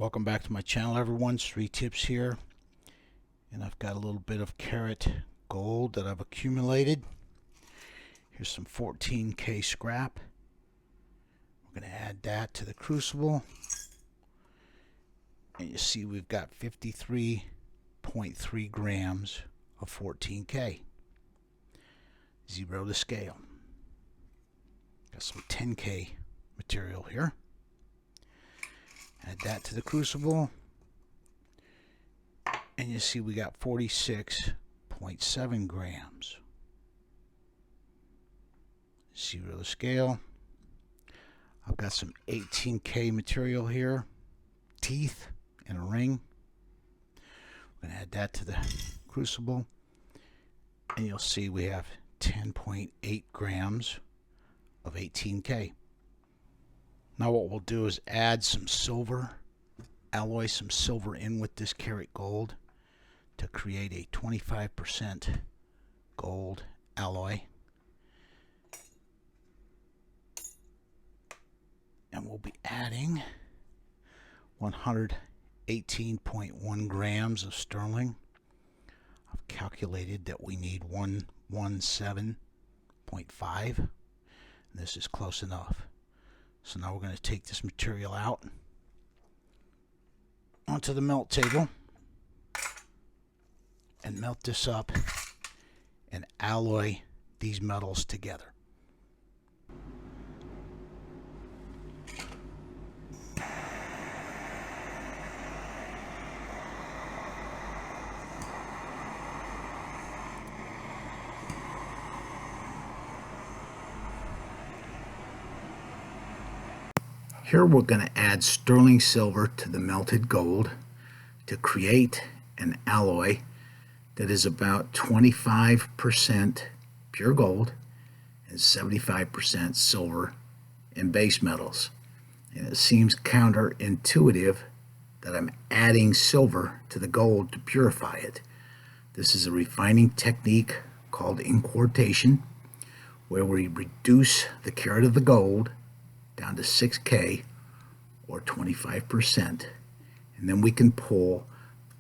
Welcome back to my channel, everyone. 3 tips here, and I've got a little bit of carat gold that I've accumulated. Here's some 14K scrap. We're going to add that to the crucible, and you see we've got 53.3 grams of 14K. 0 to scale. Got some 10K material here. Add that to the crucible, and you see we got 46.7 grams. 0 to scale. I've got some 18K material here, teeth and a ring. We're going to add that to the crucible, and you'll see we have 10.8 grams of 18K. Now what we'll do is add some silver, alloy some silver in with this carat gold to create a 25% gold alloy. And we'll be adding 118.1 grams of sterling. I've calculated that we need 117.5. And this is close enough. So now we're going to take this material out onto the melt table and melt this up and alloy these metals together. Here we're going to add sterling silver to the melted gold to create an alloy that is about 25% pure gold and 75% silver and base metals. And it seems counterintuitive that I'm adding silver to the gold to purify it. This is a refining technique called inquartation, where we reduce the carat of the gold down to 6K or 25%, and then we can pull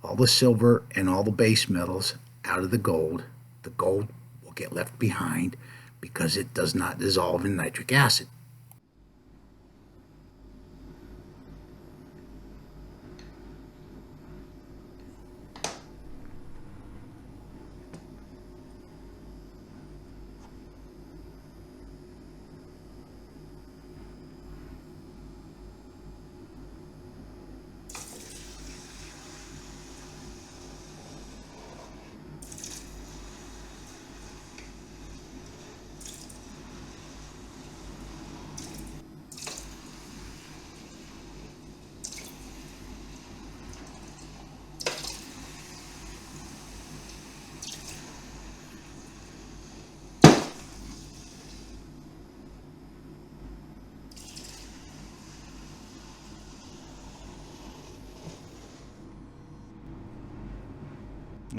all the silver and all the base metals out of the gold. The gold will get left behind because it does not dissolve in nitric acid.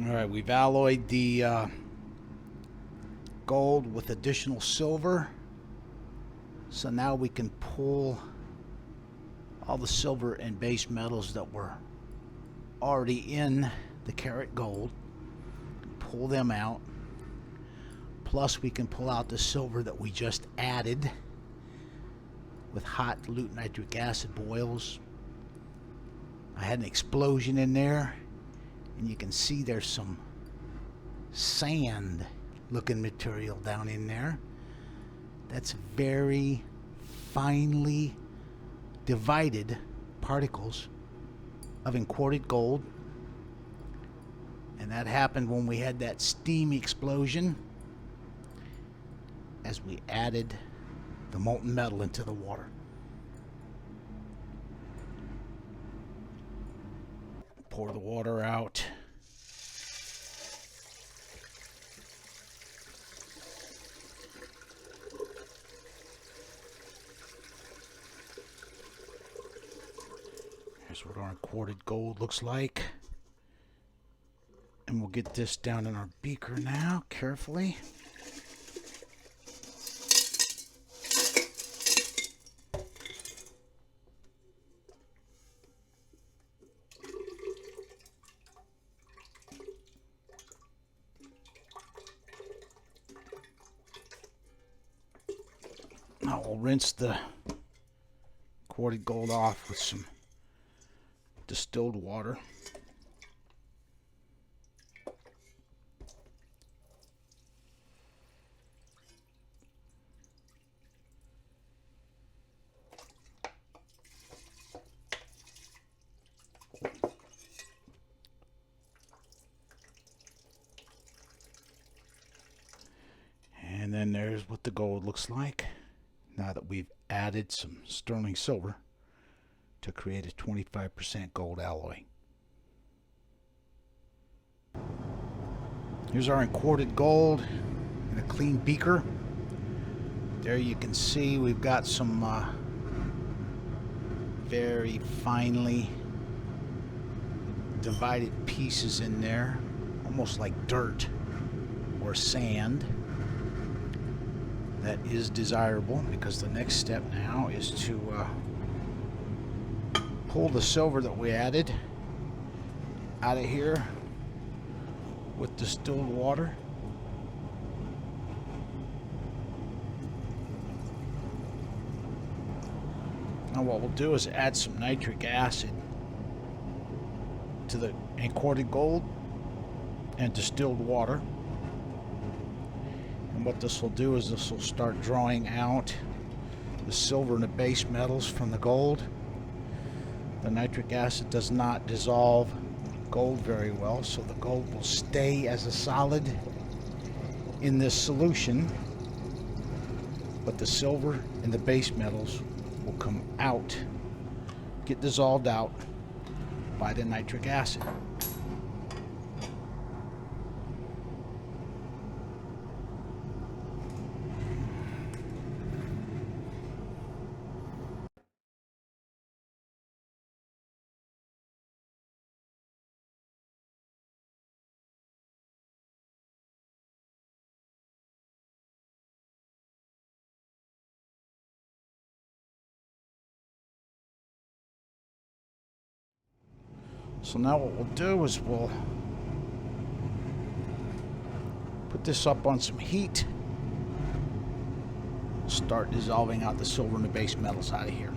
Alright, we've alloyed the gold with additional silver. So now we can pull all the silver and base metals that were already in the carat gold. Pull them out. Plus we can pull out the silver that we just added with hot dilute nitric acid boils. I had an explosion in there, and you can see there's some sand looking material down in there. That's very finely divided particles of inquarted gold, and that happened when we had that steam explosion as we added the molten metal into the water. Pour the water out. Here's what our inquarted gold looks like. And we'll get this down in our beaker now, carefully. Now we'll rinse the quarted gold off with some distilled water. And then there's what the gold looks like now that we've added some sterling silver to create a 25% gold alloy. Here's our inquarted gold in a clean beaker. There you can see we've got some very finely divided pieces in there, almost like dirt or sand. That is desirable because the next step now is to pull the silver that we added out of here with distilled water. Now what we'll do is add some nitric acid to the inquarted gold and distilled water. And what this will do is this will start drawing out the silver and the base metals from the gold. The nitric acid does not dissolve gold very well, so the gold will stay as a solid in this solution, but the silver and the base metals will come out, get dissolved out by the nitric acid. So now what we'll do is we'll put this up on some heat, start dissolving out the silver and the base metals out of here.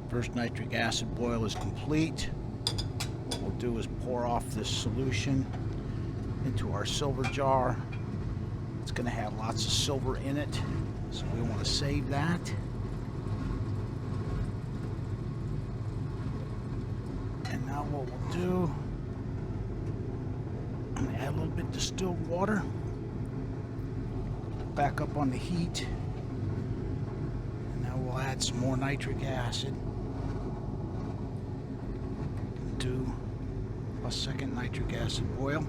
First nitric acid boil is complete. What we'll do is pour off this solution into our silver jar. It's going to have lots of silver in it, so we want to save that. And now what we'll do, I'm going to add a little bit of distilled water. Back up on the heat. And now we'll add some more nitric acid. Do a second nitric acid boil.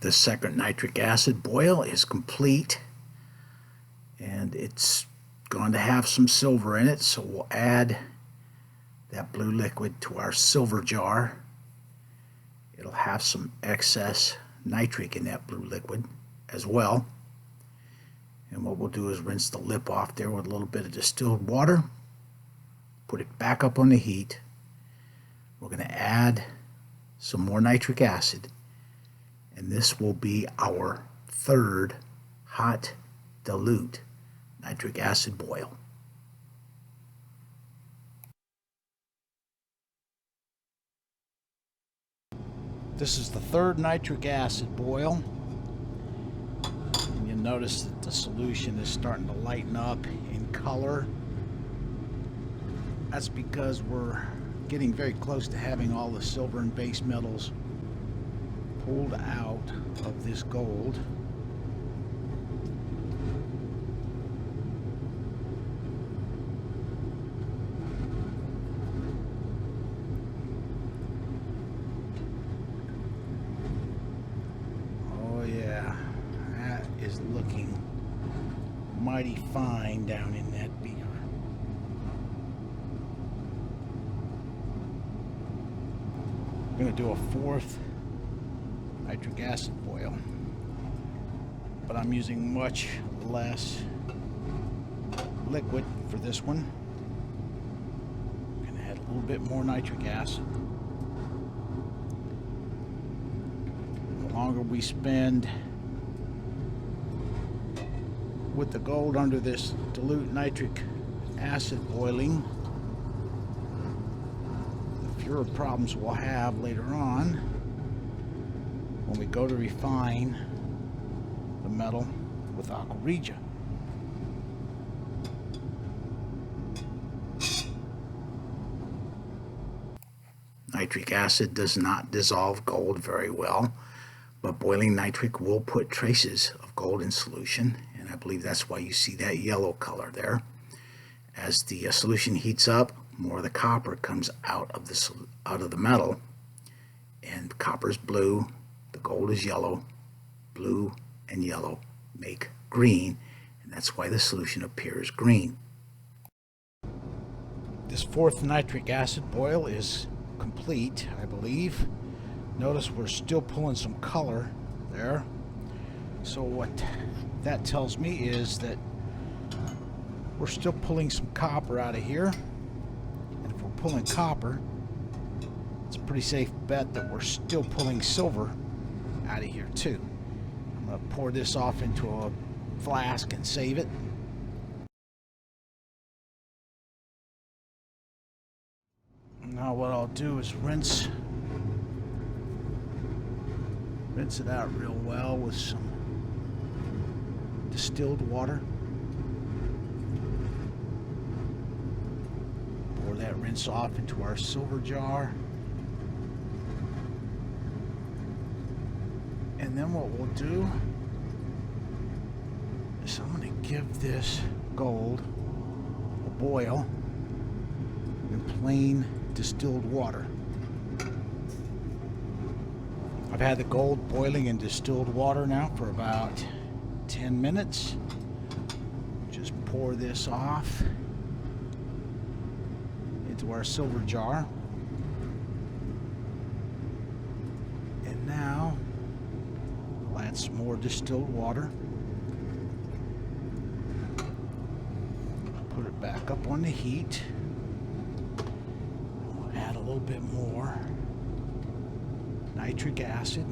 The second nitric acid boil is complete, and it's going to have some silver in it, so we'll add that blue liquid to our silver jar. It'll have some excess nitric in that blue liquid as well. And what we'll do is rinse the lip off there with a little bit of distilled water, put it back up on the heat. We're going to add some more nitric acid, and this will be our third hot dilute nitric acid boil. This is the third nitric acid boil. And you'll notice that the solution is starting to lighten up in color. That's because we're getting very close to having all the silver and base metals pulled out of this gold. mighty fine down in that beaker. I'm going to do a fourth nitric acid boil, but I'm using much less liquid for this one. I'm going to add a little bit more nitric acid. The longer we spend with the gold under this dilute nitric acid boiling, the fewer problems we'll have later on when we go to refine the metal with aqua regia. Nitric acid does not dissolve gold very well, but boiling nitric will put traces of gold in solution, and I believe that's why you see that yellow color there. As the solution heats up, more of the copper comes out of the metal, and copper is blue, the gold is yellow. Blue and yellow make green, and that's why the solution appears green. This fourth nitric acid boil is complete, I believe. Notice we're still pulling some color there. So what that tells me is that we're still pulling some copper out of here. And if we're pulling copper, it's a pretty safe bet that we're still pulling silver out of here too. I'm going to pour this off into a flask and save it. Now what I'll do is rinse it out real well with some distilled water. Pour that rinse off into our silver jar. And then what we'll do is I'm going to give this gold a boil in plain distilled water. I've had the gold boiling in distilled water now for about 10 minutes. Just pour this off into our silver jar. And now we'll add some more distilled water. Put it back up on the heat. We'll add a little bit more nitric acid.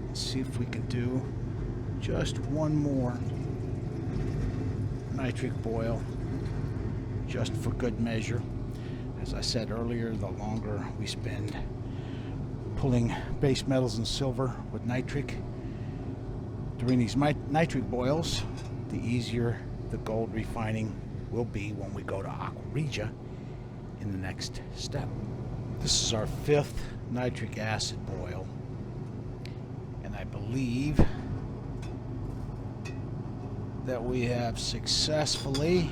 Let's see if we can do just one more nitric boil, just for good measure. As I said earlier, the longer we spend pulling base metals and silver with nitric during these nitric boils, the easier the gold refining will be when we go to aqua regia in the next step. This is our fifth nitric acid boil, and I believe that we have successfully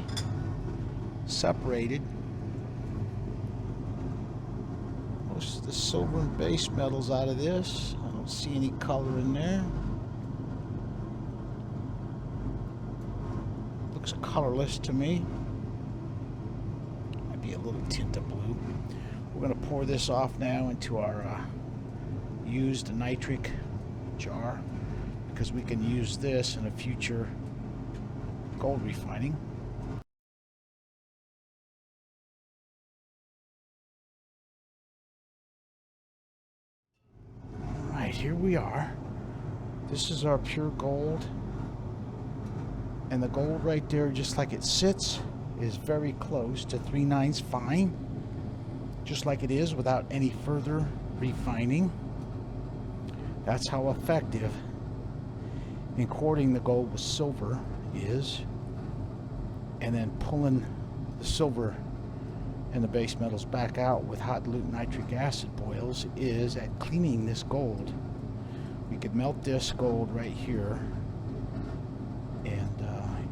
separated most of the silver and base metals out of this. I don't see any color in there. Looks colorless to me. Might be a little tint of blue. We're going to pour this off now into our used nitric jar, because we can use this in a future gold refining. Alright, here we are. This is our pure gold. And the gold right there, just like it sits, is very close to 3/9 fine. Just like it is without any further refining. That's how effective inquarting the gold with silver is, and then pulling the silver and the base metals back out with hot dilute nitric acid boils is at cleaning this gold. We could melt this gold right here, and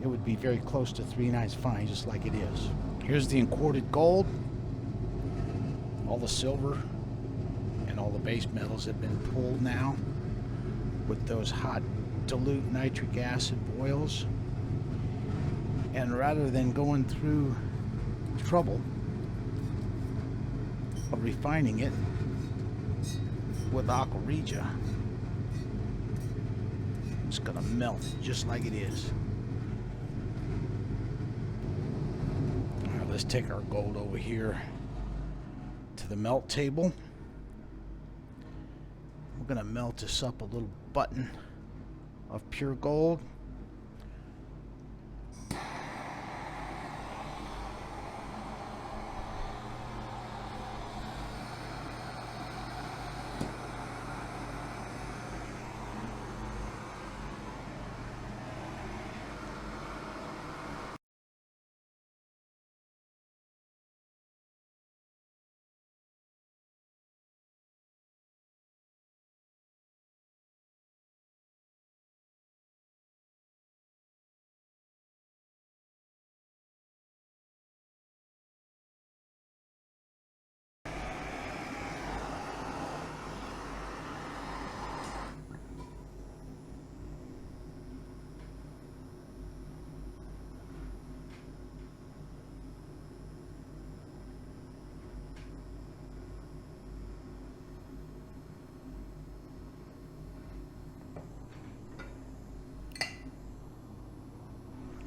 it would be very close to 3/9 fine, just like it is. Here's the inquarted gold. All the silver and all the base metals have been pulled now with those hot dilute nitric acid boils, and rather than going through trouble of refining it with aqua regia, it's gonna melt it just like it is. Alright, let's take our gold over here to the melt table. We're gonna melt this up a little button of pure gold.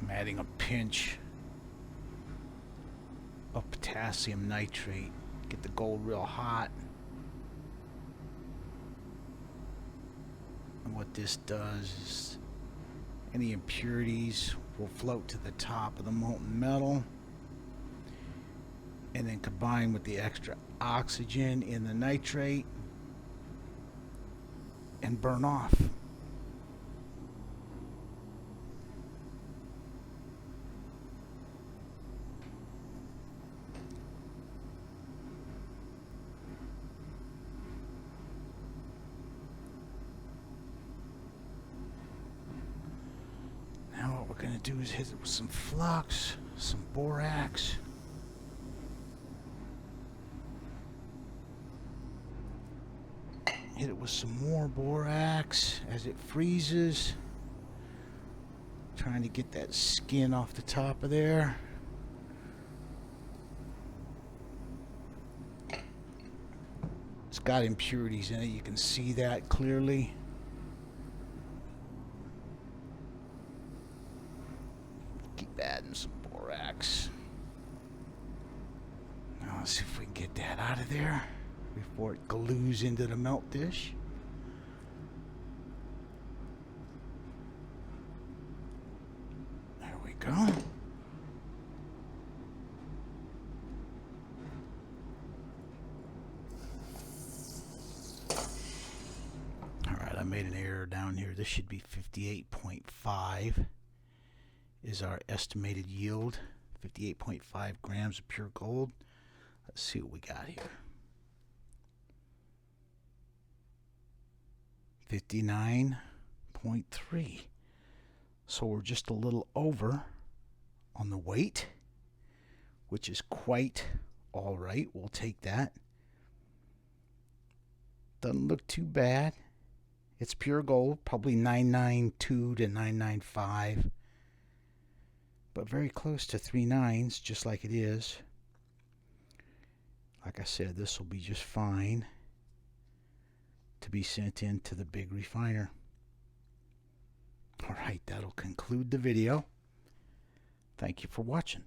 I'm adding a pinch of potassium nitrate. Get the gold real hot. And what this does is any impurities will float to the top of the molten metal and then combine with the extra oxygen in the nitrate and burn off. Now what we're going to do is hit it with some flux, some borax. Hit it with some more borax as it freezes. Trying to get that skin off the top of there. It's got impurities in it, you can see that clearly. Keep adding some borax. Now let's see if we can get that out of there before it glues into the melt dish. There we go. Alright, I made an error down here. This should be 58.5 is our estimated yield. 58.5 grams of pure gold. Let's see what we got here. 59.3. So we're just a little over on the weight, which is quite all right. We'll take that. Doesn't look too bad. It's pure gold, probably 992 to 995, but very close to 3.9s, just like it is. Like I said, this will be just fine to be sent in to the big refiner. Alright, that'll conclude the video. Thank you for watching.